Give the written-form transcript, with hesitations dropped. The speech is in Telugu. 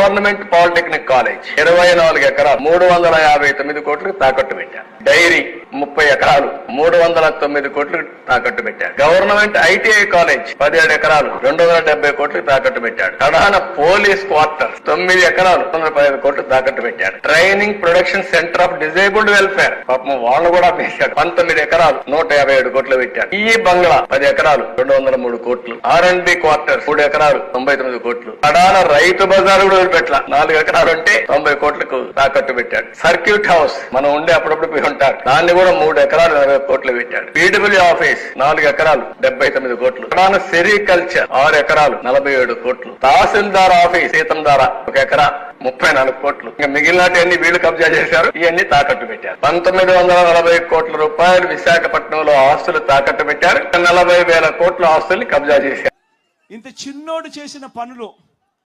గవర్నమెంట్ పాలిటెక్నిక్ కాలేజ్ 24 ఎకరాలు 359 కోట్లకు తాకట్టు పెట్టారు. డైరీ 30 ఎకరాలు 309 కోట్లకు తాకట్టు పెట్టారు. గవర్నమెంట్ ఐటీఐ కాలేజ్ 17 ఎకరాలు 270 కోట్లకు తాకట్టు పెట్టాడు. ప్రధాన పోలీస్ క్వార్టర్ 9 ఎకరాలు 115 కోట్లు తాకట్టు పెట్టాడు. Training production centre of disabled welfare పాపం వాళ్ళు కూడా వేశాడు. 19 ఎకరాలు 157 కోట్లు పెట్టాడు. ఈ బంగ్లా 10 ఎకరాలు 203 కోట్లు. R&B క్వార్టర్ 3 ఎకరాలు 99 కోట్లు. ప్రధాన రైతు బజార్ కూడా వదిలిపెట్ల 4 ఎకరాలు అంటే 90 కోట్లకు తాకట్టు పెట్టాడు. సర్క్యూట్ హౌస్ మనం ఉండే అప్పుడప్పుడు పోయి ఉంటారు, దాన్ని కూడా 3 ఎకరాలు 40 కోట్లు పెట్టాడు. పీడబ్ల్యూ ఆఫీస్ 4 ఎకరాలు 79 కోట్లు. ప్రధాన సెరికల్చర్ 6 ఎకరాలు 47 కోట్లు. తహసీల్దార్ ఆఫీస్ సీతంధార 1 ఎకరా 34 కోట్లు. ఇంకా మిగిలినన్ని వీళ్ళు కబ్జా చేశారు, ఇవన్నీ తాకట్టు పెట్టారు. 1940 కోట్ల రూపాయలు విశాఖపట్నంలో ఆస్తులు తాకట్టు పెట్టారు. 40,000 కోట్ల ఆస్తుల్ని కబ్జా చేశారు. ఇంత చిన్నోడు చేసిన పనులు